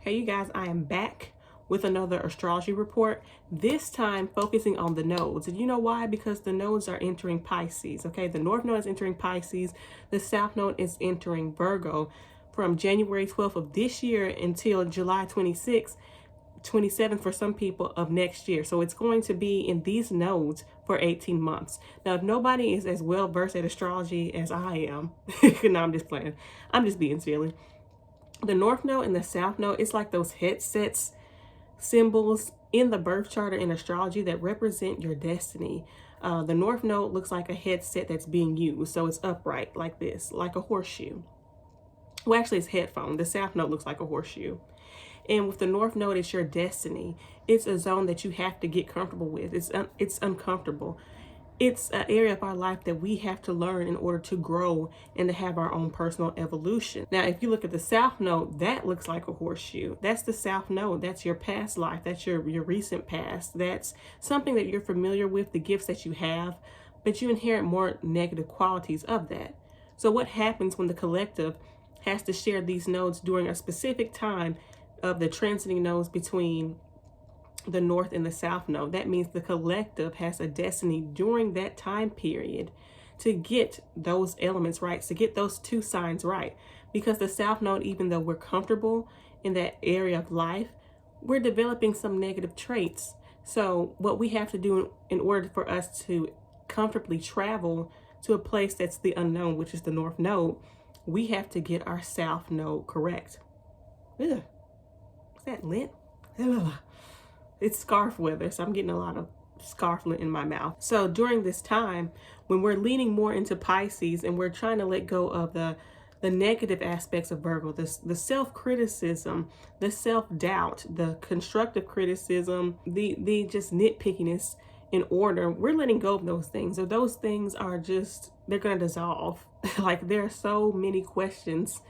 Hey you guys, I am back with another astrology report, this time focusing on the nodes. And you know why? Because the nodes are entering Pisces, okay? The North Node is entering Pisces, the South Node is entering Virgo from January 12th of this year until July 26th, 27th for some people of next year. So it's going to be in these nodes for 18 months. Now, if nobody is as well versed at astrology as I am, no, I'm just playing. I'm just being silly. The North Node and the South Node, it's like those headsets symbols in the birth chart or in astrology that represent your destiny. The North Node looks like a headset that's being used. So it's upright like this, like a horseshoe. Well, actually it's headphone. The South Node looks like a horseshoe. And with the North Node, it's your destiny. It's a zone that you have to get comfortable with. It's uncomfortable. It's an area of our life that we have to learn in order to grow and to have our own personal evolution. Now, if you look at the South Node, that looks like a horseshoe. That's the South Node. That's your past life. That's your recent past. That's something that you're familiar with, the gifts that you have, but you inherit more negative qualities of that. So what happens when the collective has to share these nodes during a specific time of the transiting nodes between the North and the South Node? That means the collective has a destiny during that time period to get those elements right, to get those two signs right. Because the South Node, even though we're comfortable in that area of life, we're developing some negative traits. So what we have to do in order for us to comfortably travel to a place that's the unknown, which is the North Node, we have to get our South Node correct. Ugh. Is that lit? Ugh. It's scarf weather, so I'm getting a lot of scarflet in my mouth. So during this time, when we're leaning more into Pisces and we're trying to let go of the negative aspects of Virgo, the self-criticism, the self-doubt, the constructive criticism, the just nitpickiness in order, we're letting go of those things. Or those things are just, they're going to dissolve. Like there are so many questions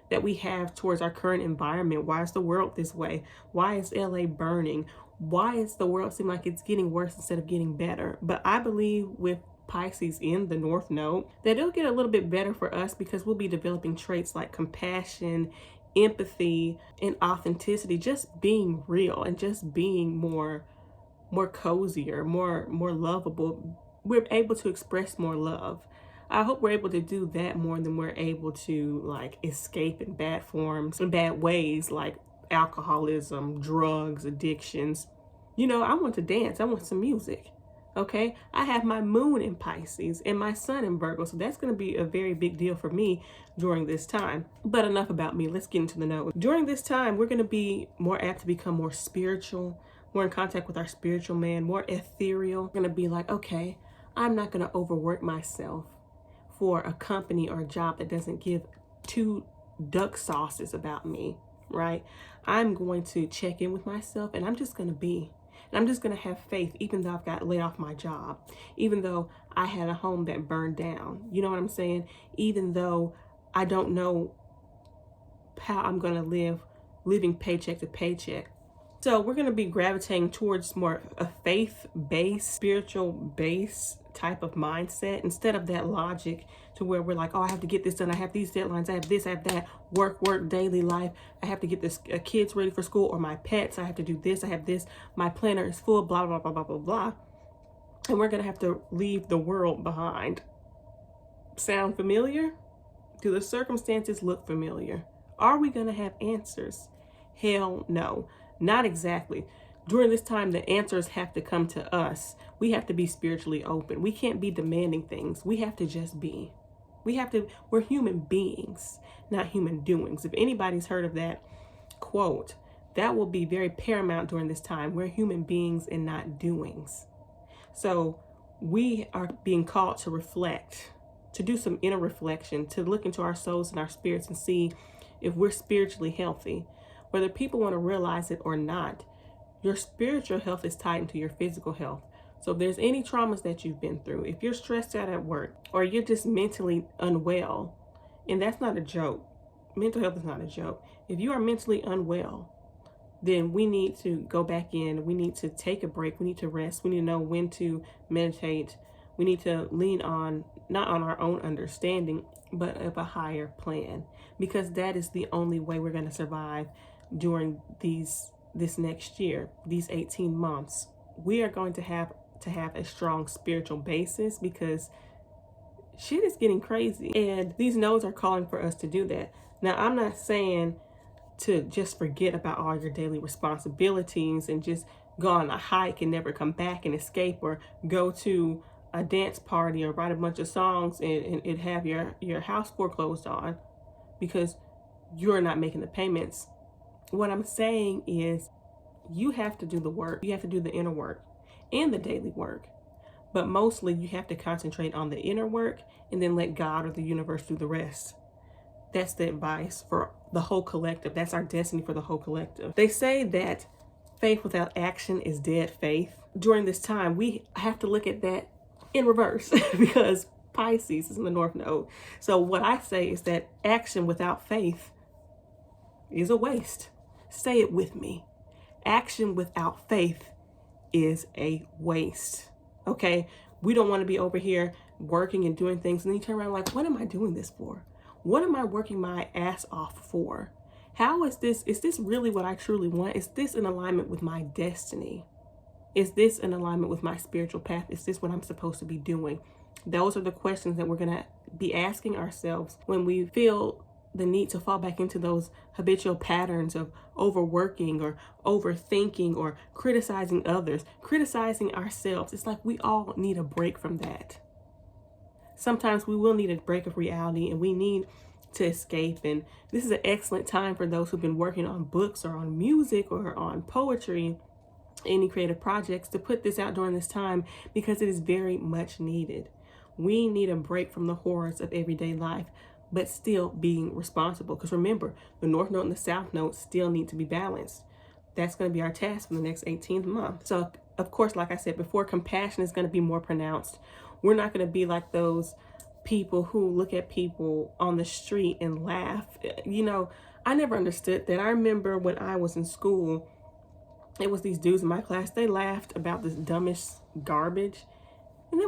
that we have towards our current environment. Why is the world this way? Why is LA burning? Why does the world seem like it's getting worse instead of getting better? But I believe with Pisces in the North Node that it'll get a little bit better for us because we'll be developing traits like compassion, empathy, and authenticity, just being real and just being more cozier, more lovable. We're able to express more love. I hope we're able to do that more than we're able to like escape in bad forms, in bad ways, like alcoholism, drugs, addictions. You know, I want to dance. I want some music. Okay. I have my moon in Pisces and my sun in Virgo. So that's going to be a very big deal for me during this time. But enough about me. Let's get into the nodes. During this time, we're going to be more apt to become more spiritual, more in contact with our spiritual man, more ethereal. We're going to be like, okay, I'm not going to overwork myself for a company or a job that doesn't give two duck sauces about me, right? I'm going to check in with myself and I'm just going to be. And I'm just going to have faith, even though I've got laid off my job, even though I had a home that burned down. You know what I'm saying? Even though I don't know how I'm going to living paycheck to paycheck. So we're going to be gravitating towards more a faith-based, spiritual-based type of mindset instead of that logic to where we're like, oh, I have to get this done. I have these deadlines. I have this, I have that. Work, daily life. I have to get this kids ready for school or my pets. I have to do this. I have this. My planner is full, blah, blah, blah, blah, blah, blah. And we're going to have to leave the world behind. Sound familiar? Do the circumstances look familiar? Are we going to have answers? Hell no. Not exactly. During this time, the answers have to come to us. We have to be spiritually open. We can't be demanding things. We have to just be. We're human beings, not human doings. If anybody's heard of that quote, that will be very paramount during this time. We're human beings and not doings. So we are being called to reflect, to do some inner reflection, to look into our souls and our spirits and see if we're spiritually healthy. Whether people want to realize it or not, your spiritual health is tied into your physical health. So if there's any traumas that you've been through, if you're stressed out at work, or you're just mentally unwell, and that's not a joke, mental health is not a joke. If you are mentally unwell, then we need to go back in. We need to take a break. We need to rest. We need to know when to meditate. We need to lean on, not on our own understanding, but of a higher plan, because that is the only way we're going to survive during this next year, these 18 months. We are going to have a strong spiritual basis because shit is getting crazy, and these nodes are calling for us to do that. Now, I'm not saying to just forget about all your daily responsibilities and just go on a hike and never come back and escape, or go to a dance party or write a bunch of songs and have your house foreclosed on because you're not making the payments. What I'm saying is you have to do the work. You have to do the inner work and the daily work. But mostly you have to concentrate on the inner work and then let God or the universe do the rest. That's the advice for the whole collective. That's our destiny for the whole collective. They say that faith without action is dead faith. During this time, we have to look at that in reverse because Pisces is in the North Node. So what I say is that action without faith is a waste. Say it with me. Action without faith is a waste. Okay? We don't want to be over here working and doing things and then you turn around like, what am I doing this for? What am I working my ass off for? How is this? Is this really what I truly want? Is this in alignment with my destiny? Is this in alignment with my spiritual path? Is this what I'm supposed to be doing? Those are the questions that we're going to be asking ourselves when we feel the need to fall back into those habitual patterns of overworking or overthinking or criticizing others, criticizing ourselves. It's like we all need a break from that. Sometimes we will need a break of reality and we need to escape. And this is an excellent time for those who've been working on books or on music or on poetry, any creative projects, to put this out during this time because it is very much needed. We need a break from the horrors of everyday life, but still being responsible. Because remember, the North Node and the South Node still need to be balanced. That's going to be our task for the next 18th month. So, of course, like I said before, compassion is going to be more pronounced. We're not going to be like those people who look at people on the street and laugh. You know, I never understood that. I remember when I was in school, it was these dudes in my class. They laughed about this dumbest garbage. And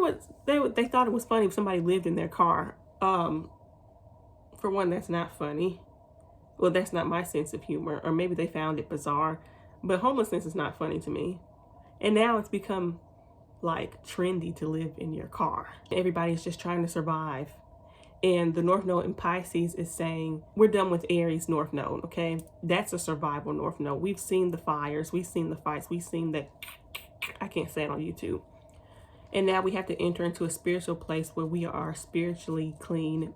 they thought it was funny if somebody lived in their car. For one, that's not funny. Well, that's not my sense of humor. Or maybe they found it bizarre. But homelessness is not funny to me. And now it's become like trendy to live in your car. Everybody's just trying to survive. And the North Node in Pisces is saying, we're done with Aries North Node, okay? That's a survival North Node. We've seen the fires. We've seen the fights. We've seen the, I can't say it on YouTube. And now we have to enter into a spiritual place where we are spiritually clean.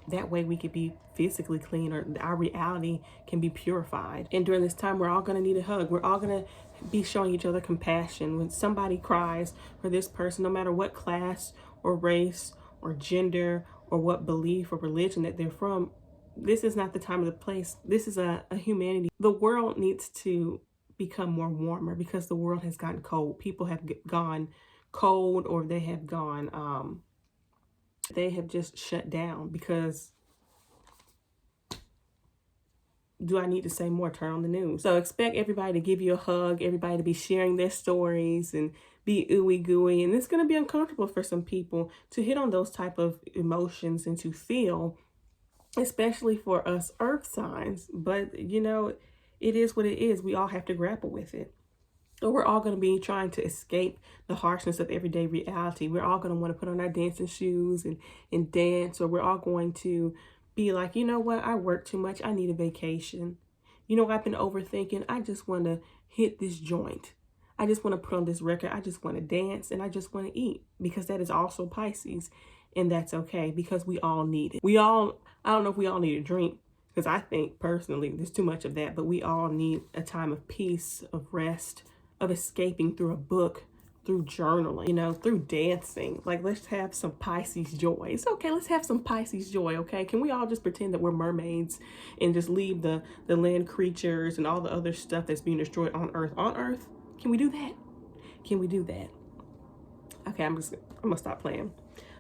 That way we could be physically clean, or our reality can be purified. And during this time, we're all going to need a hug. We're all going to be showing each other compassion. When somebody cries for this person, no matter what class or race or gender or what belief or religion that they're from, this is not the time or the place. This is a humanity. The world needs to become more warmer because the world has gotten cold. People have gone cold, or they have gone, they have just shut down because, do I need to say more? Turn on the news. So expect everybody to give you a hug, everybody to be sharing their stories and be ooey gooey. And it's going to be uncomfortable for some people to hit on those type of emotions and to feel, especially for us earth signs. But, you know, it is what it is. We all have to grapple with it. Or we're all going to be trying to escape the harshness of everyday reality. We're all going to want to put on our dancing shoes and dance. Or we're all going to be like, you know what? I work too much. I need a vacation. You know, I've been overthinking. I just want to hit this joint. I just want to put on this record. I just want to dance and I just want to eat, because that is also Pisces. And that's okay, because we all need it. I don't know if we all need a drink, because I think personally there's too much of that, but we all need a time of peace, of rest, of escaping through a book, through journaling, you know, through dancing. Like, let's have some Pisces joy. It's okay. Let's have some Pisces joy. Okay. Can we all just pretend that we're mermaids and just leave the land creatures and all the other stuff that's being destroyed on Earth on Earth? Can we do that? Can we do that? Okay. I'm gonna stop playing.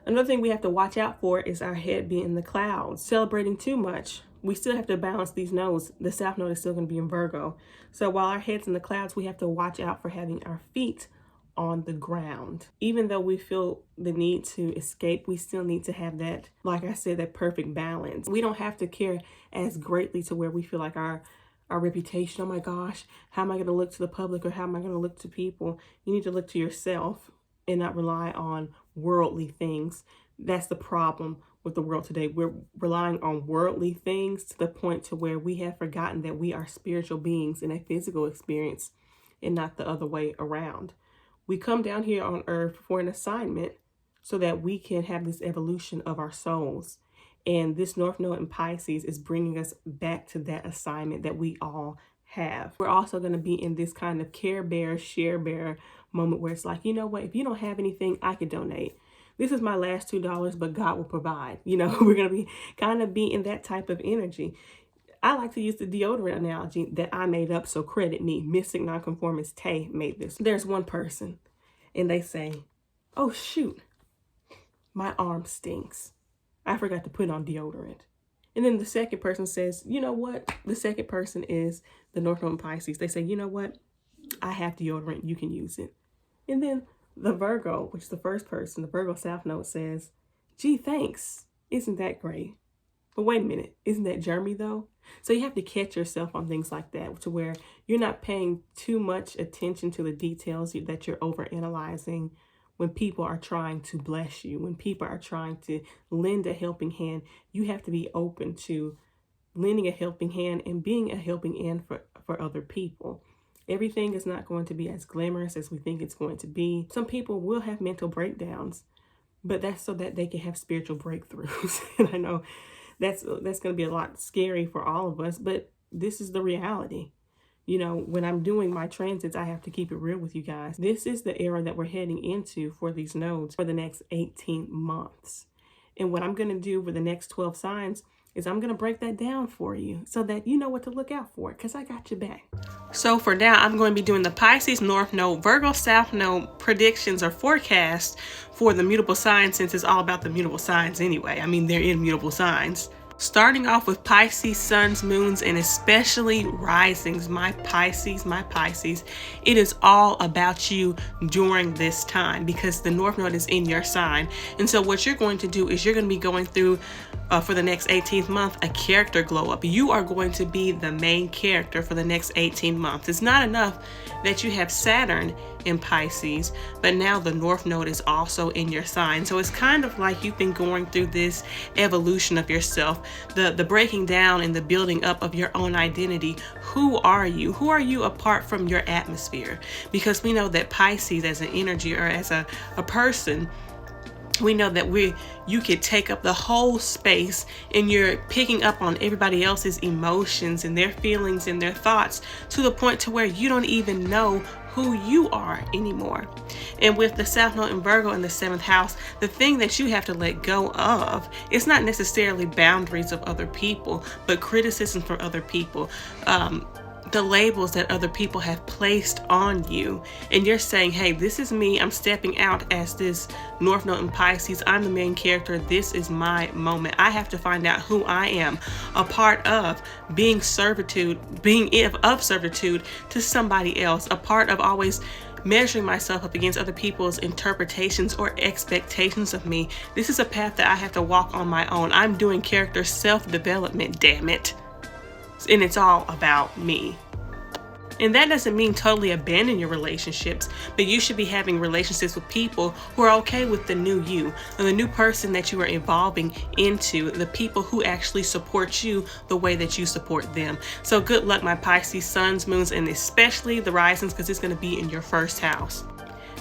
Another thing we have to watch out for is our head being in the clouds. Celebrating too much. We still have to balance these nodes. The South Node is still going to be in Virgo. So while our head's in the clouds, we have to watch out for having our feet on the ground. Even though we feel the need to escape, we still need to have that, like I said, that perfect balance. We don't have to care as greatly to where we feel like our our reputation. Oh my gosh, how am I going to look to the public, or how am I going to look to people? You need to look to yourself and not rely on worldly things. That's the problem with the world today. We're relying on worldly things to the point to where we have forgotten that we are spiritual beings in a physical experience and not the other way around. We come down here on earth for an assignment so that we can have this evolution of our souls. And this North Node in Pisces is bringing us back to that assignment that we all have. We're also going to be in this kind of care bear, share bear moment where it's like, you know what, if you don't have anything, I could donate. This is my last $2, but God will provide. You know, we're going to be kind of be in that type of energy. I like to use the deodorant analogy that I made up, so credit me. Mystic Nonconformist Tay made this. There's one person and they say, oh shoot, my arm stinks. I forgot to put on deodorant. And then the second person says, you know what? The second person is the North Node in Pisces. They say, you know what? I have deodorant. You can use it. And then the Virgo, which is the first person, the Virgo South Node says, gee, thanks. Isn't that great? But wait a minute. Isn't that germy though? So you have to catch yourself on things like that, to where you're not paying too much attention to the details that you're overanalyzing. When people are trying to bless you, when people are trying to lend a helping hand, you have to be open to lending a helping hand and being a helping hand for other people. Everything is not going to be as glamorous as we think it's going to be. Some people will have mental breakdowns, but that's so that they can have spiritual breakthroughs. And I know that's going to be a lot scary for all of us, but this is the reality. You know, when I'm doing my transits, I have to keep it real with you guys. This is the era that we're heading into for these nodes for the next 18 months. And what I'm going to do for the next 12 signs is I'm going to break that down for you so that you know what to look out for, because I got your back. So for now, I'm going to be doing the Pisces North Node, Virgo South Node predictions or forecasts for the mutable signs, since it's all about the mutable signs anyway. I mean, they're immutable signs. Starting off with Pisces, suns, moons, and especially risings. My Pisces, it is all about you during this time because the North Node is in your sign. And so what you're going to do is you're going to be going through for the next 18th month, a character glow up. You are going to be the main character for the next 18 months. It's not enough that you have Saturn in Pisces, but now the North Node is also in your sign. So it's kind of like you've been going through this evolution of yourself, the breaking down and the building up of your own identity. Who are you? Who are you apart from your atmosphere? Because we know that Pisces as an energy or as a person, we know that you could take up the whole space and you're picking up on everybody else's emotions and their feelings and their thoughts to the point to where you don't even know who you are anymore. And with the South Node in Virgo in the 7th house, the thing that you have to let go of, it's not necessarily boundaries of other people, but criticism from other people. The labels that other people have placed on you, and you're saying, hey, this is me. I'm stepping out as this North Node in Pisces. I'm the main character. This is my moment. I have to find out who I am, a part of being servitude to somebody else, a part of always measuring myself up against other people's interpretations or expectations of me. This is a path that I have to walk on my own. I'm doing character self-development, damn it. And it's all about me. And that doesn't mean totally abandon your relationships, but you should be having relationships with people who are okay with the new you, and the new person that you are evolving into, the people who actually support you the way that you support them. So good luck, my Pisces suns, moons, and especially the risings, because it's going to be in your first house.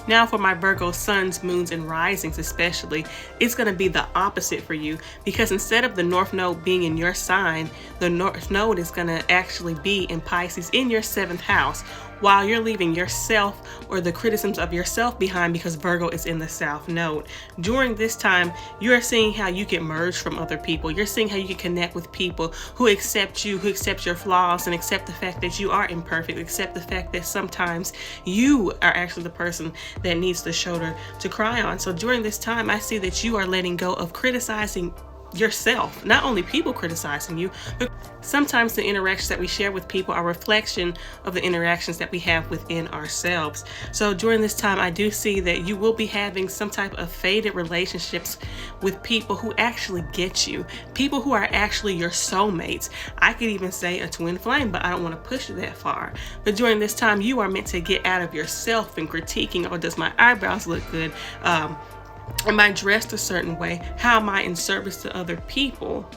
Now for my Virgo suns, moons, and risings especially, it's going to be the opposite for you, because instead of the North Node being in your sign, the North Node is going to actually be in Pisces in your 7th house, while you're leaving yourself or the criticisms of yourself behind, because Virgo is in the South Node. During this time, you're seeing how you can merge from other people. You're seeing how you can connect with people who accept you, who accept your flaws, and accept the fact that you are imperfect, accept the fact that sometimes you are actually the person that needs the shoulder to cry on. So during this time, I see that you are letting go of criticizing yourself. Not only people criticizing you, but sometimes the interactions that we share with people are a reflection of the interactions that we have within ourselves. So during this time, I do see that you will be having some type of faded relationships with people who actually get you, people who are actually your soulmates. I could even say a twin flame, but I don't want to push it that far. But during this time, you are meant to get out of yourself and critiquing, oh, does my eyebrows look good? Am I dressed a certain way? How am I in service to other people?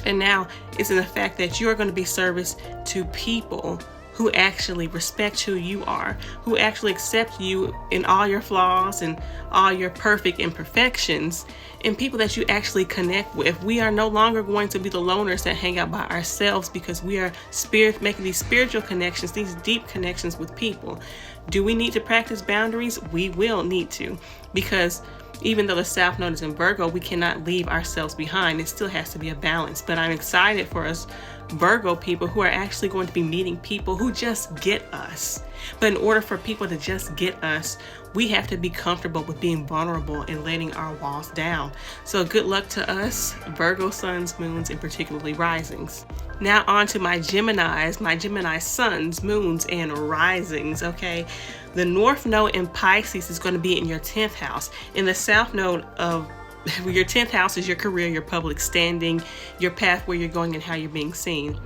And now it's in the fact that you are going to be service to people who actually respect who you are, who actually accept you in all your flaws and all your perfect imperfections, and people that you actually connect with. We are no longer going to be the loners that hang out by ourselves, because we are making these spiritual connections, these deep connections with people. Do we need to practice boundaries? We will need to, because even though the South Node is in Virgo, we cannot leave ourselves behind. It still has to be a balance. But I'm excited for us Virgo people who are actually going to be meeting people who just get us. But in order for people to just get us, we have to be comfortable with being vulnerable and letting our walls down. So good luck to us, Virgo suns, moons, and particularly risings. Now on to my Geminis, my Gemini suns, moons, and risings, okay? The North Node in Pisces is going to be in your 10th house. In the South Node of your 10th house is your career, your public standing, your path where you're going and how you're being seen.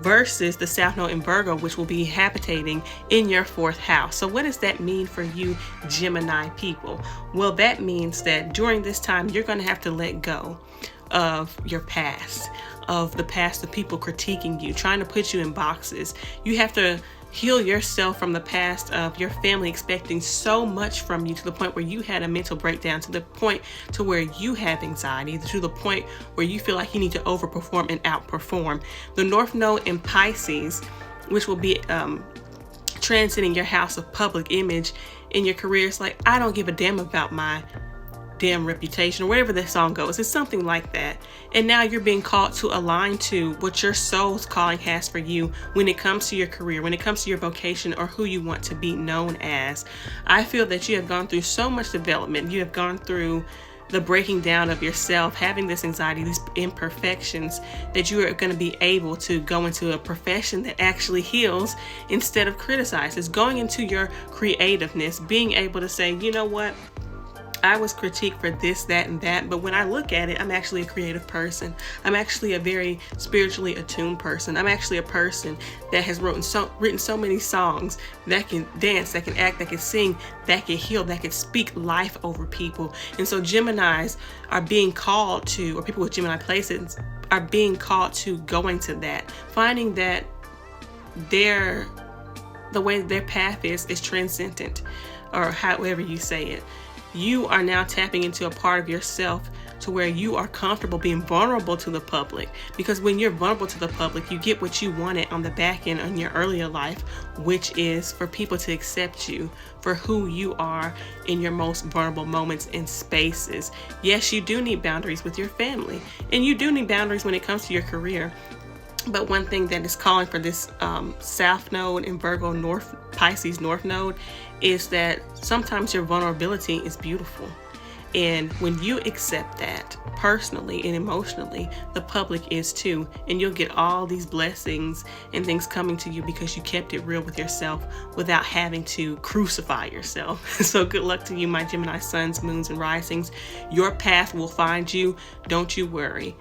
Versus the South Node in Virgo, which will be habitating in your 4th house. So what does that mean for you Gemini people? Well, that means that during this time, you're going to have to let go of your past, of the past of people critiquing you, trying to put you in boxes. You have to heal yourself from the past of your family expecting so much from you, to the point where you had a mental breakdown, to the point to where you have anxiety, to the point where you feel like you need to overperform and outperform. The North Node in Pisces, which will be transiting your house of public image in your career, it's like, I don't give a damn about my damn reputation, or whatever that song goes. It's something like that. And now you're being called to align to what your soul's calling has for you when it comes to your career, when it comes to your vocation, or who you want to be known as. I feel that you have gone through so much development. You have gone through the breaking down of yourself, having this anxiety, these imperfections, that you are going to be able to go into a profession that actually heals instead of criticizes, going into your creativeness, being able to say, you know what, I was critiqued for this, that, and that, but when I look at it, I'm actually a creative person. I'm actually a very spiritually attuned person. I'm actually a person that has written so many songs, that can dance, that can act, that can sing, that can heal, that can speak life over people. And so Geminis are being called to, or people with Gemini placements are being called to go into that, finding that the way their path is transcendent, or however you say it. You are now tapping into a part of yourself to where you are comfortable being vulnerable to the public, because when you're vulnerable to the public, you get what you wanted on the back end in your earlier life, which is for people to accept you for who you are in your most vulnerable moments and spaces. Yes, you do need boundaries with your family, and you do need boundaries when it comes to your career. But one thing that is calling for this South Node in Virgo Pisces North Node is that sometimes your vulnerability is beautiful. And when you accept that personally and emotionally, the public is too. And you'll get all these blessings and things coming to you because you kept it real with yourself without having to crucify yourself. So good luck to you, my Gemini suns, moons, and risings. Your path will find you. Don't you worry.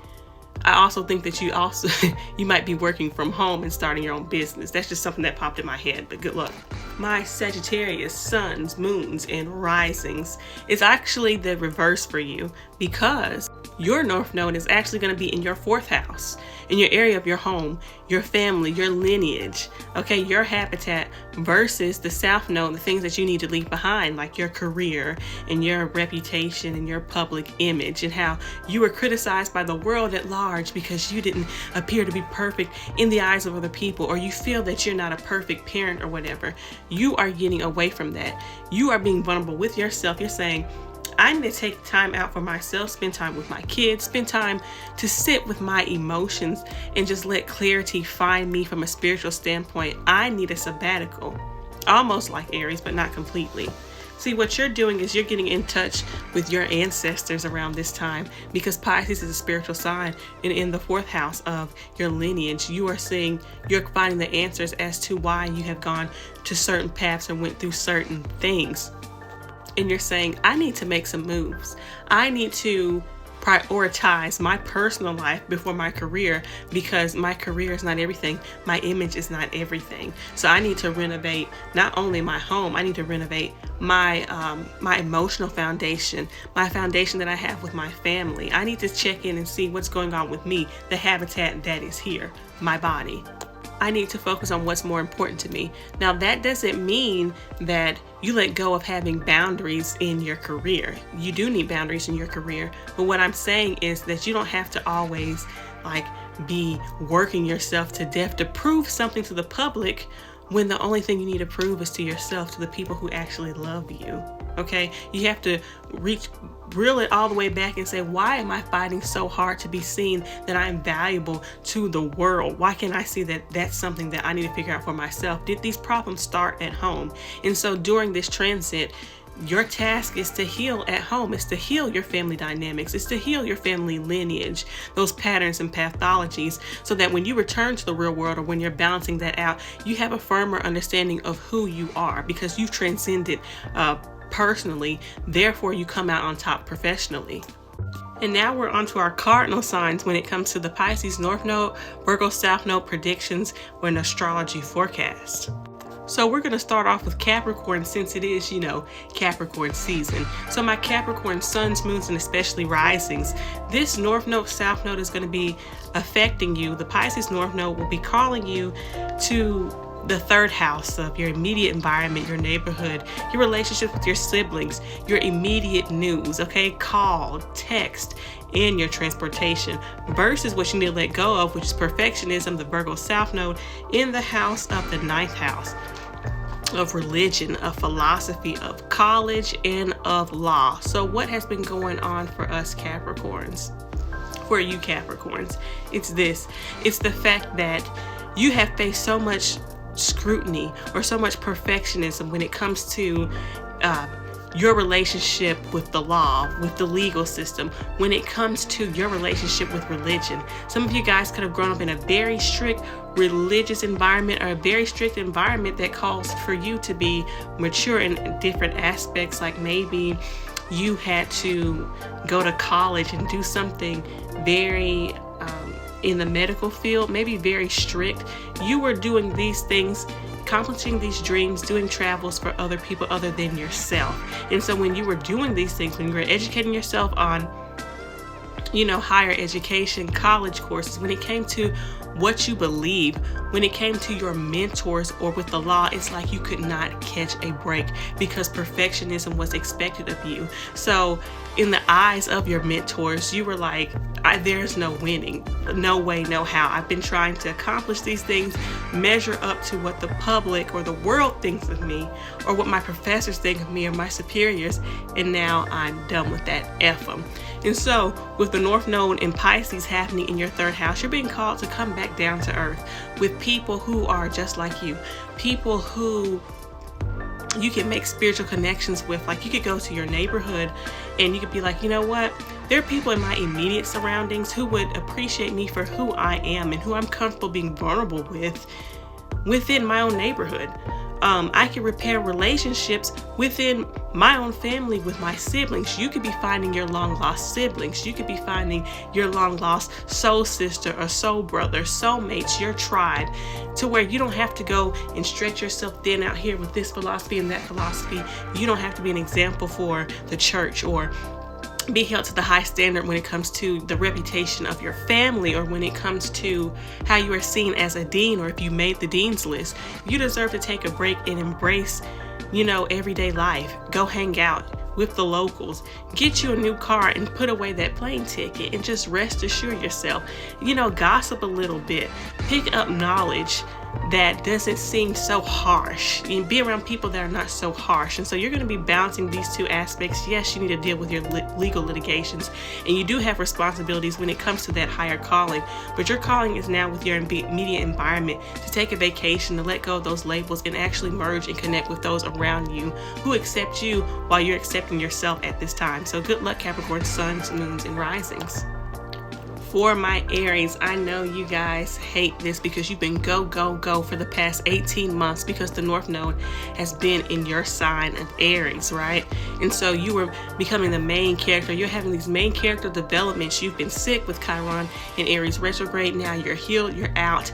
I also think that you might be working from home and starting your own business. That's just something that popped in my head, but good luck. My Sagittarius suns, moons, and risings is actually the reverse for you, because your North Node is actually going to be in your 4th house, in your area of your home, your family, your lineage, okay, your habitat, versus the South Node, the things that you need to leave behind, like your career and your reputation and your public image, and how you were criticized by the world at large because you didn't appear to be perfect in the eyes of other people, or you feel that you're not a perfect parent or whatever. You are getting away from that. You are being vulnerable with yourself. You're saying, I need to take time out for myself, spend time with my kids, spend time to sit with my emotions and just let clarity find me from a spiritual standpoint. I need a sabbatical, almost like Aries, but not completely. See, what you're doing is you're getting in touch with your ancestors around this time, because Pisces is a spiritual sign, and in the 4th house of your lineage, you're finding the answers as to why you have gone to certain paths and went through certain things. And you're saying, I need to make some moves. I need to prioritize my personal life before my career, because my career is not everything. My image is not everything. So I need to renovate not only my home, I need to renovate my emotional foundation, my foundation that I have with my family. I need to check in and see what's going on with me, the habitat that is here, my body. I need to focus on what's more important to me. Now, that doesn't mean that you let go of having boundaries in your career. You do need boundaries in your career, but what I'm saying is that you don't have to always be working yourself to death to prove something to the public, when the only thing you need to prove is to yourself, to the people who actually love you. Okay? You have to reel it all the way back and say, why am I fighting so hard to be seen that I'm valuable to the world? Why can't I see that that's something that I need to figure out for myself? Did these problems start at home? And so during this transit, your task is to heal at home. It's to heal your family dynamics. It's to heal your family lineage, those patterns and pathologies, so that when you return to the real world, or when you're balancing that out, you have a firmer understanding of who you are, because you've transcended personally. Therefore, you come out on top professionally. And now we're on to our cardinal signs when it comes to the Pisces North Node, Virgo South Node predictions or an astrology forecast. So we're going to start off with Capricorn, since it is, Capricorn season. So my Capricorn suns, moons, and especially risings, this North Node, South Node is going to be affecting you. The Pisces North Node will be calling you to the 3rd house of your immediate environment, your neighborhood, your relationship with your siblings, your immediate news, okay? Call, text, and your transportation, versus what you need to let go of, which is perfectionism, the Virgo South Node, in the house of the 9th house of religion, of philosophy, of college, and of law. So what has been going on for us Capricorns? For you Capricorns, it's this. It's the fact that you have faced so much scrutiny or so much perfectionism when it comes to your relationship with the law, with the legal system, when it comes to your relationship with religion. Some of you guys could have grown up in a very strict religious environment, or a very strict environment that calls for you to be mature in different aspects. Like maybe you had to go to college and do something very in the medical field, maybe very strict. You were doing these things, accomplishing these dreams, doing travels for other people other than yourself. And so when you were doing these things, when you were educating yourself on, higher education, college courses, when it came to what you believe, when it came to your mentors or with the law, it's like you could not catch a break, because perfectionism was expected of you. So in the eyes of your mentors, you were like, there's no winning, no way, no how. I've been trying to accomplish these things, measure up to what the public or the world thinks of me, or what my professors think of me, or my superiors, and now I'm done with that. F them. And so with the North Node in Pisces happening in your 3rd house, you're being called to come back down to earth with people who are just like you, people who you can make spiritual connections with. Like, you could go to your neighborhood and you could be like, you know what? There are people in my immediate surroundings who would appreciate me for who I am and who I'm comfortable being vulnerable with within my own neighborhood. I can repair relationships within my own family with my siblings. You could be finding your long lost siblings. You could be finding your long lost soul sister or soul brother, soulmates, your tribe, to where you don't have to go and stretch yourself thin out here with this philosophy and that philosophy. You don't have to be an example for the church or be held to the high standard when it comes to the reputation of your family, or when it comes to how you are seen as a dean, or if you made the dean's list. You deserve to take a break and embrace, everyday life. Go hang out with the locals, get you a new car and put away that plane ticket, and just rest assure yourself, gossip a little bit, pick up knowledge, that doesn't seem so harsh. You be around people that are not so harsh. And so you're going to be balancing these two aspects. Yes, you need to deal with your legal litigations, and you do have responsibilities when it comes to that higher calling, but your calling is now with your immediate environment, to take a vacation, to let go of those labels and actually merge and connect with those around you who accept you while you're accepting yourself at this time. So good luck, Capricorn, suns, moons, and risings. For my Aries, I know you guys hate this because you've been go, go, go for the past 18 months because the North Node has been in your sign of Aries, right? And so you were becoming the main character. You're having these main character developments. You've been sick with Chiron in Aries retrograde. Now you're healed, you're out.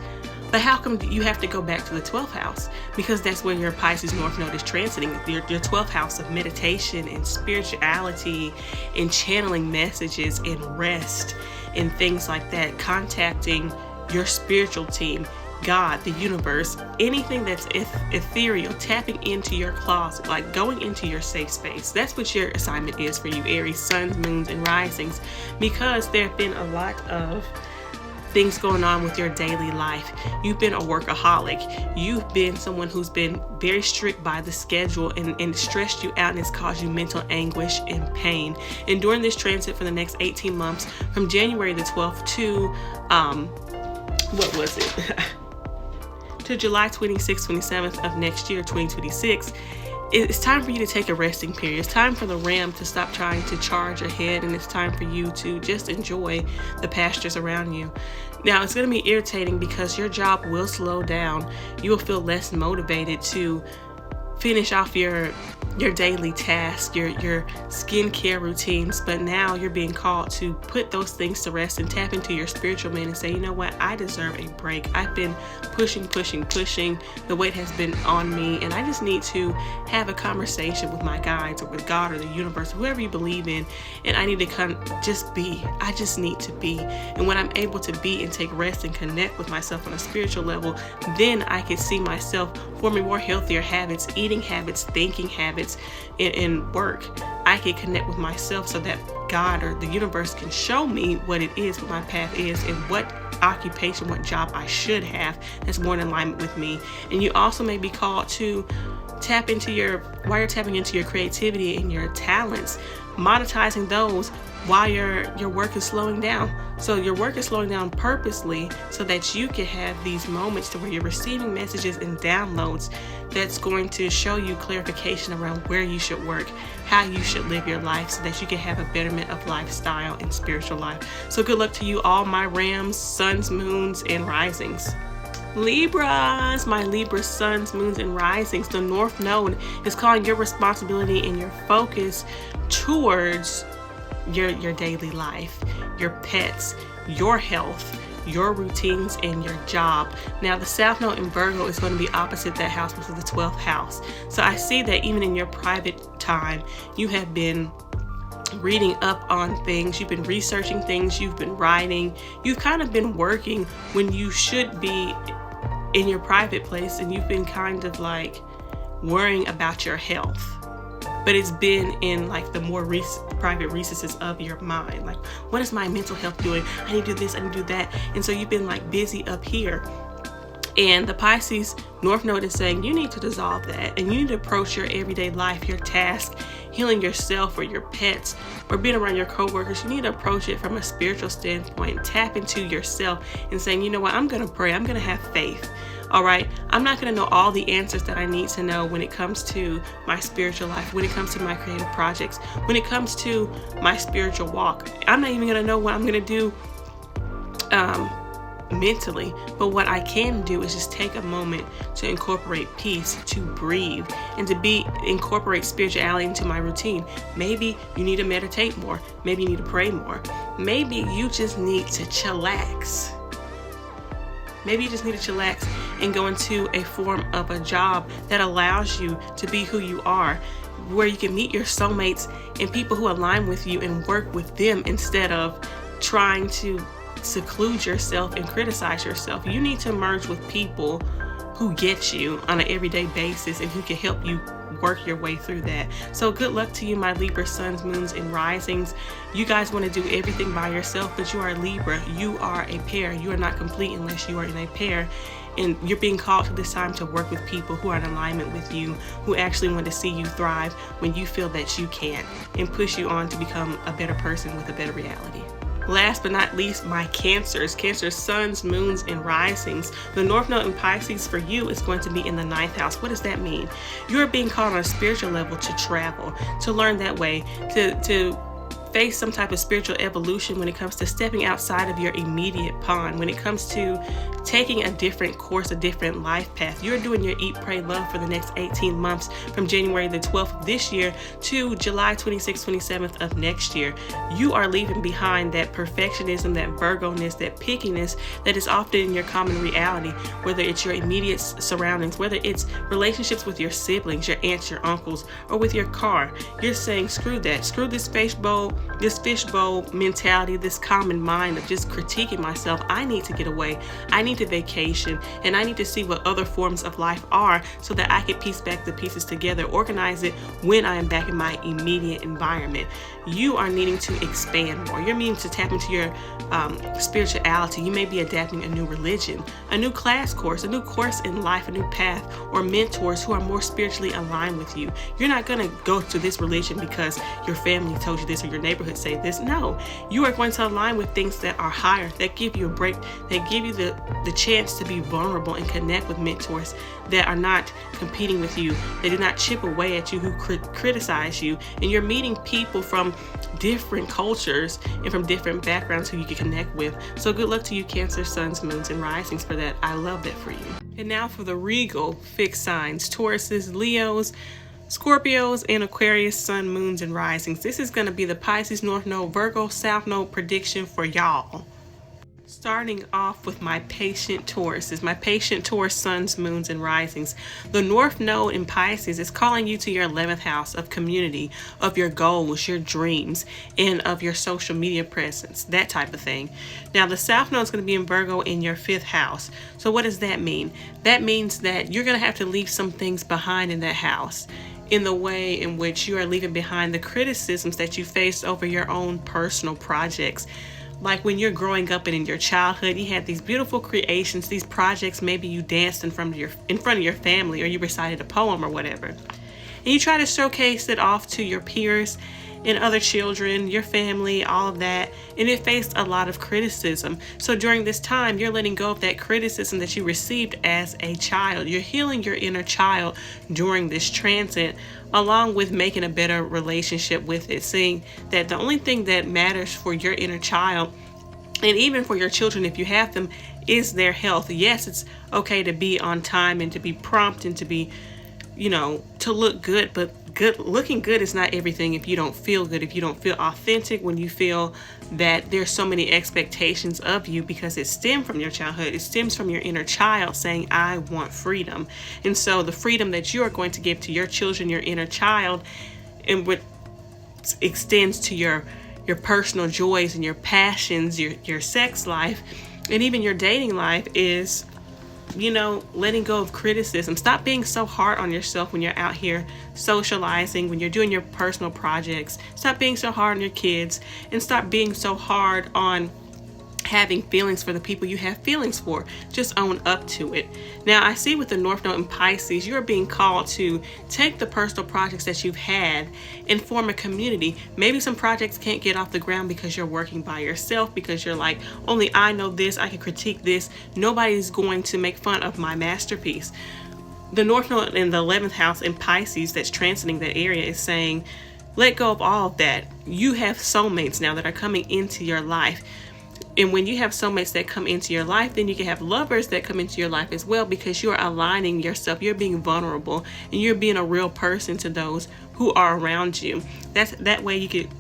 But how come you have to go back to the 12th house? Because that's where your Pisces North Node is transiting, your 12th house of meditation and spirituality and channeling messages and rest and things like that, contacting your spiritual team, God, the universe, anything that's ethereal, tapping into your closet, like going into your safe space. That's what your assignment is for you, Aries, suns, moons, and risings, because there have been a lot of things going on with your daily life. You've been a workaholic. You've been someone who's been very strict by the schedule and stressed you out, and it's caused you mental anguish and pain. And during this transit for the next 18 months, from January the 12th to, to July 26th, 27th of next year, 2026, it's time for you to take a resting period. It's time for the ram to stop trying to charge ahead, and it's time for you to just enjoy the pastures around you. Now, it's going to be irritating because your job will slow down. You will feel less motivated to finish off your daily tasks, your skincare routines, but now you're being called to put those things to rest and tap into your spiritual man and say, you know what, I deserve a break. I've been pushing. The weight has been on me, and I just need to have a conversation with my guides or with God or the universe, whoever you believe in, and I need to just be. I just need to be. And when I'm able to be and take rest and connect with myself on a spiritual level, then I can see myself forming more healthier habits, eating habits, thinking habits, and work. I can connect with myself so that God or the universe can show me what it is, what my path is, and what occupation, what job I should have that's more in alignment with me. And you also may be called to tap into while you're tapping into your creativity and your talents, monetizing those while your work is slowing down. So your work is slowing down purposely so that you can have these moments to where you're receiving messages and downloads that's going to show you clarification around where you should work, how you should live your life, so that you can have a betterment of lifestyle and spiritual life. So good luck to you, all my Rams, suns, moons, and risings. Libras, my Libra suns, moons, and risings, the North Node is calling your responsibility and your focus towards your daily life, your pets, your health, your routines, and your job. Now, the South Node in Virgo is going to be opposite that house, which is the 12th house. So I see that even in your private time, you have been reading up on things, you've been researching things, you've been writing, you've kind of been working when you should be in your private place, and you've been kind of like worrying about your health. But it's been in like the more private recesses of your mind. Like, what is my mental health doing? I need to do this, I need to do that. And so you've been like busy up here. And the Pisces North Node is saying you need to dissolve that, and you need to approach your everyday life, your task, healing yourself or your pets or being around your coworkers. You need to approach it from a spiritual standpoint, tap into yourself and saying, you know what, I'm going to pray, I'm going to have faith. All right, I'm not going to know all the answers that I need to know when it comes to my spiritual life, when it comes to my creative projects, when it comes to my spiritual walk. I'm not even going to know what I'm going to do mentally, but what I can do is just take a moment to incorporate peace, to breathe, and to incorporate spirituality into my routine. Maybe you need to meditate more. Maybe you need to pray more. Maybe you just need to chillax. Maybe you just need to chillax and go into a form of a job that allows you to be who you are, where you can meet your soulmates and people who align with you and work with them instead of trying to seclude yourself and criticize yourself. You need to merge with people who get you on an everyday basis and who can help you work your way through that. So good luck to you, my Libra suns, moons, and risings. You guys want to do everything by yourself, but you are Libra. You are a pair. You are not complete unless you are in a pair. And you're being called to this time to work with people who are in alignment with you, who actually want to see you thrive when you feel that you can't, and push you on to become a better person with a better reality. Last but not least, my Cancers. Cancer suns, moons, and risings. The North Node in Pisces for you is going to be in the 9th house. What does that mean? You're being called on a spiritual level to travel, to learn that way, to face some type of spiritual evolution when it comes to stepping outside of your immediate pond, when it comes to taking a different course, a different life path. You're doing your Eat, Pray, Love for the next 18 months from January the 12th of this year to July 26th, 27th of next year. You are leaving behind that perfectionism, that Virgo-ness, that pickiness that is often in your common reality, whether it's your immediate surroundings, whether it's relationships with your siblings, your aunts, your uncles, or with your car. You're saying, screw that, screw this fishbowl mentality, this common mind of just critiquing myself. I need to get away. I need to vacation, and I need to see what other forms of life are so that I can piece back the pieces together, organize it when I am back in my immediate environment. You are needing to expand more. You're needing to tap into your spirituality. You may be adapting a new religion, a new class course, a new course in life, a new path, or mentors who are more spiritually aligned with you. You're not going to go to this religion because your family told you this or your neighborhood say this. No, you are going to align with things that are higher, that give you a break, that give you the chance to be vulnerable and connect with mentors that are not competing with you, they do not chip away at you, who criticize you. And you're meeting people from different cultures and from different backgrounds who you can connect with. So good luck to you, Cancer, suns, moons, and risings for that. I love that for you. And now for the regal fixed signs: Tauruses, Leos, Scorpios, and Aquarius, sun, moons, and risings. This is going to be the Pisces North Node, Virgo South Node prediction for y'all. Starting off with my patient Tauruses, my patient Taurus, suns, moons, and risings. The North Node in Pisces is calling you to your 11th house of community, of your goals, your dreams, and of your social media presence, that type of thing. Now, the South Node is going to be in Virgo in your 5th house. So what does that mean? That means that you're going to have to leave some things behind in that house, in the way in which you are leaving behind the criticisms that you faced over your own personal projects. Like when you're growing up and in your childhood, you had these beautiful creations, these projects. Maybe you danced in front of your family, or you recited a poem or whatever. And you try to showcase it off to your peers and other children, your family, all of that. And it faced a lot of criticism. So during this time, you're letting go of that criticism that you received as a child. You're healing your inner child during this transit, along with making a better relationship with it, seeing that the only thing that matters for your inner child, and even for your children if you have them, is their health. Yes, it's okay to be on time and to be prompt and to be, to look good, but looking good is not everything if you don't feel good, if you don't feel authentic, when you feel that there's so many expectations of you, because it stems from your childhood. It stems from your inner child saying, I want freedom. And so the freedom that you are going to give to your children, your inner child, and what extends to your personal joys and your passions, your sex life, and even your dating life, is letting go of criticism. Stop being so hard on yourself when you're out here socializing, when you're doing your personal projects. Stop being so hard on your kids, and stop being so hard on having feelings for the people you have feelings for. Just own up to it. Now, I see with the North Node in Pisces, you're being called to take the personal projects that you've had and form a community. Maybe some projects can't get off the ground because you're working by yourself, because you're like, only I know this, I can critique this. Nobody's going to make fun of my masterpiece. The North Node in the 11th house in Pisces that's transiting that area is saying, let go of all of that. You have soulmates now that are coming into your life. And when you have soulmates that come into your life, then you can have lovers that come into your life as well, because you're aligning yourself. You're being vulnerable and you're being a real person to those who are around you. That way you could,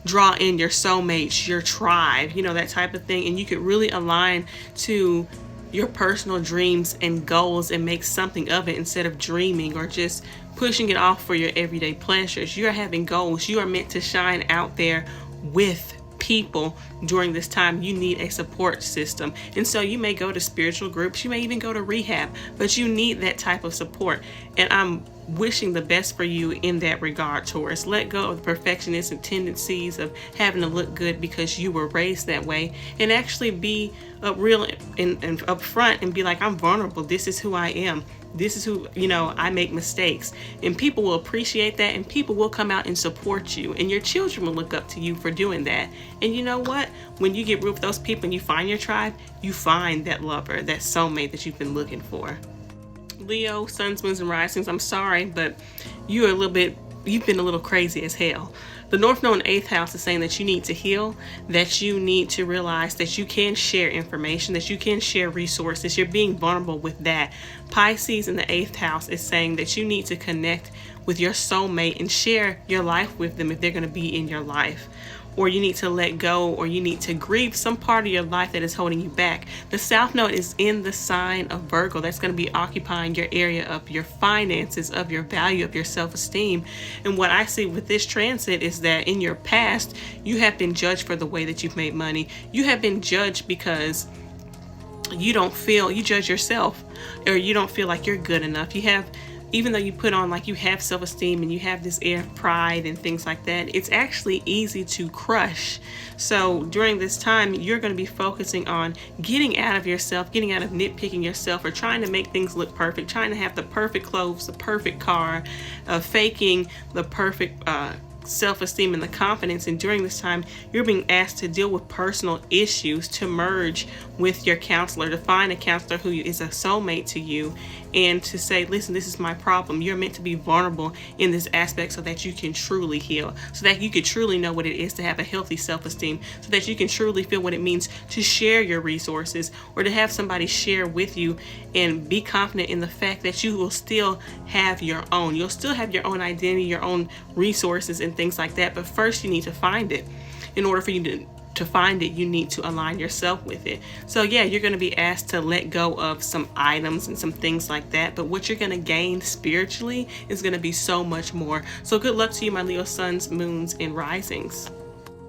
draw in your soulmates, your tribe, that type of thing. And you could really align to your personal dreams and goals and make something of it, instead of dreaming or just pushing it off for your everyday pleasures. You're having goals. You are meant to shine out there with people. During this time, you need a support system, and so you may go to spiritual groups, you may even go to rehab, but you need that type of support. And I'm wishing the best for you in that regard, Taurus. Let go of the perfectionistic tendencies of having to look good because you were raised that way, and actually be real and upfront and be like, I'm vulnerable. This is who I am. This is who, I make mistakes, and people will appreciate that, and people will come out and support you, and your children will look up to you for doing that. And you know what? When you get rid of those people and you find your tribe, you find that lover, that soulmate that you've been looking for. Leo, suns, moons, and risings, I'm sorry, but you've been a little crazy as hell. The North Node in 8th house is saying that you need to heal, that you need to realize that you can share information, that you can share resources. You're being vulnerable with that. Pisces in the 8th house is saying that you need to connect with your soulmate and share your life with them if they're going to be in your life. Or you need to let go, or you need to grieve some part of your life that is holding you back. The South Node is in the sign of Virgo. That's going to be occupying your area of your finances, of your value, of your self-esteem. And what I see with this transit is that in your past, you have been judged for the way that you've made money. You have been judged because you judge yourself, or you don't feel like you're good enough. Even though you put on like you have self-esteem and you have this air of pride and things like that, it's actually easy to crush. So during this time, you're going to be focusing on getting out of yourself, getting out of nitpicking yourself, or trying to make things look perfect, trying to have the perfect clothes, the perfect car, faking the perfect self-esteem and the confidence. And during this time, you're being asked to deal with personal issues, to merge with your counselor, to find a counselor who is a soulmate to you, and to say, listen, this is my problem. You're meant to be vulnerable in this aspect so that you can truly heal, so that you can truly know what it is to have a healthy self-esteem, so that you can truly feel what it means to share your resources, or to have somebody share with you, and be confident in the fact that you will still have your own. You'll still have your own identity, your own resources and things like that. But first you need to find it. In order for you to find it, you need to align yourself with it. So yeah, you're going to be asked to let go of some items and some things like that, but what you're going to gain spiritually is going to be so much more. So good luck to you, my Leo suns, moons, and risings.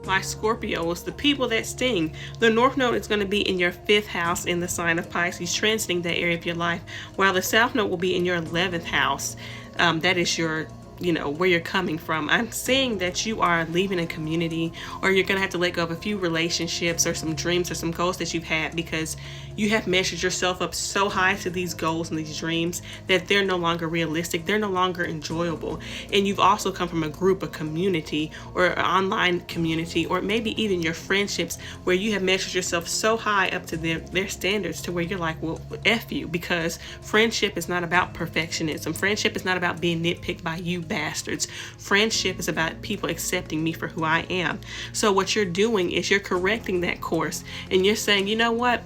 My Scorpios, the people that sting. The North Node is going to be in your 5th house in the sign of Pisces, transiting that area of your life, while the South Node will be in your 11th house. That is your where you're coming from. I'm saying that you are leaving a community, or you're gonna have to let go of a few relationships or some dreams or some goals that you've had, because you have measured yourself up so high to these goals and these dreams that they're no longer realistic, they're no longer enjoyable. And you've also come from a group, a community, or an online community, or maybe even your friendships, where you have measured yourself so high up to their standards, to where you're like, well, F you, because friendship is not about perfectionism. Friendship is not about being nitpicked by you bastards. Friendship is about people accepting me for who I am. So what you're doing is you're correcting that course, and you're saying, you know what?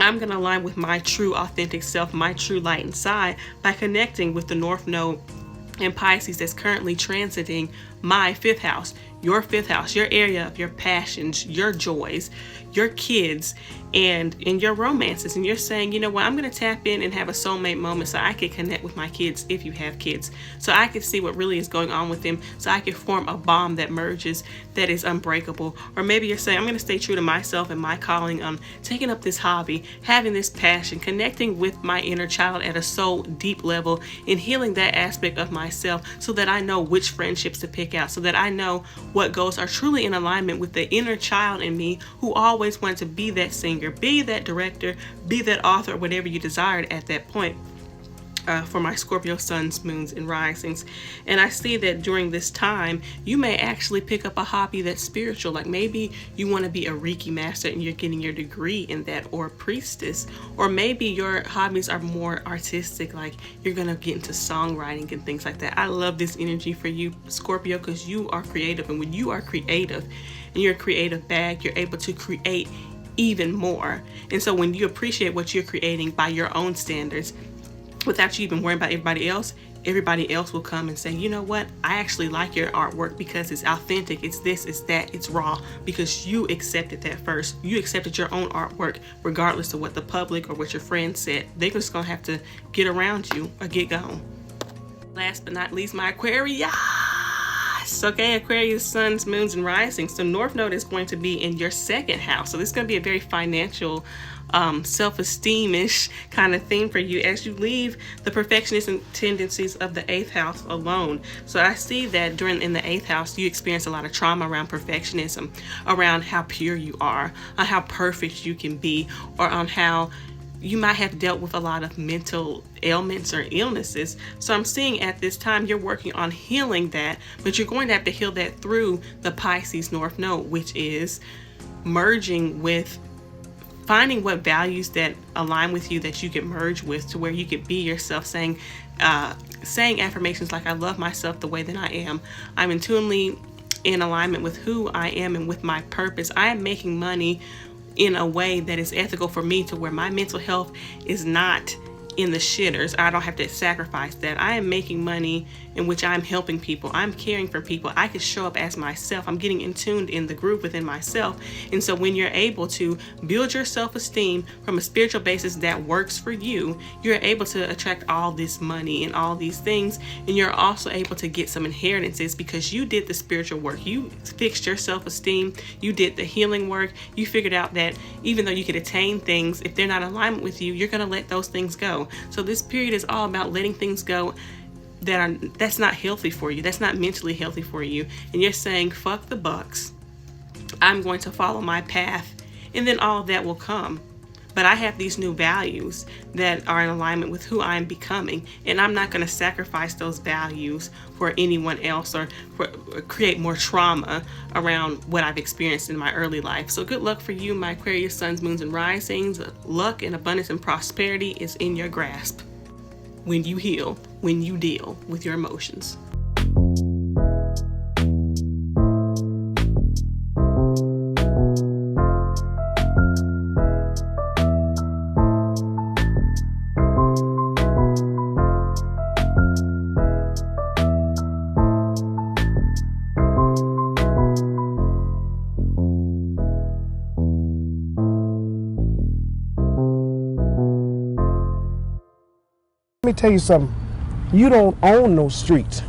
I'm going to align with my true authentic self, my true light inside, by connecting with the North Node in Pisces that's currently transiting my 5th house, your 5th house, your area of your passions, your joys, your kids, and in your romances. And you're saying, you know what, I'm going to tap in and have a soulmate moment so I can connect with my kids, if you have kids, so I can see what really is going on with them, so I can form a bond that merges, that is unbreakable. Or maybe you're saying, I'm going to stay true to myself and my calling, taking up this hobby, having this passion, connecting with my inner child at a soul deep level, and healing that aspect of myself, so that I know which friendships to pick out, so that I know what goals are truly in alignment with the inner child in me, who always wanted to be that singer, be that director, be that author, whatever you desired at that point. For my Scorpio suns, moons, and risings. And I see that during this time, you may actually pick up a hobby that's spiritual. Like maybe you want to be a Reiki master and you're getting your degree in that, or a priestess. Or maybe your hobbies are more artistic, like you're going to get into songwriting and things like that. I love this energy for you, Scorpio, because you are creative. And when you are creative and you're a creative bag, you're able to create even more. And so when you appreciate what you're creating by your own standards, without you even worrying about everybody else will come and say, you know what, I actually like your artwork because it's authentic, it's this, it's that, it's raw, because you accepted that first. You accepted your own artwork regardless of what the public or what your friends said. They're just gonna have to get around you or get gone. Last but not least, my Aquarius. Okay, Aquarius, suns, moons, and risings. So North Node is going to be in your 2nd house. So this is going to be a very financial self-esteem-ish kind of thing for you as you leave the perfectionist tendencies of the 8th house alone. So I see that in the 8th house, you experience a lot of trauma around perfectionism, around how pure you are, on how perfect you can be, or on how you might have dealt with a lot of mental ailments or illnesses. So I'm seeing at this time you're working on healing that, but you're going to have to heal that through the Pisces North Node, which is merging with finding what values that align with you that you can merge with, to where you could be yourself, saying affirmations like, I love myself the way that I am. I'm intuitively in alignment with who I am and with my purpose. I am making money in a way that is ethical for me, to where my mental health is not in the shitters. I don't have to sacrifice that. I am making money in which I'm helping people. I'm caring for people. I can show up as myself. I'm getting in tuned in the group within myself. And so when you're able to build your self-esteem from a spiritual basis that works for you, you're able to attract all this money and all these things. And you're also able to get some inheritances because you did the spiritual work. You fixed your self-esteem. You did the healing work. You figured out that even though you could attain things, if they're not in alignment with you, you're going to let those things go. So this period is all about letting things go that's not healthy for you, that's not mentally healthy for you, and you're saying, fuck the bucks, I'm going to follow my path, and then all of that will come. But I have these new values that are in alignment with who I'm becoming, and I'm not going to sacrifice those values for anyone else, or create more trauma around what I've experienced in my early life. So good luck for you, my Aquarius suns, moons, and risings. Luck and abundance and prosperity is in your grasp when you heal, when you deal with your emotions. Let me tell you something. You don't own no streets.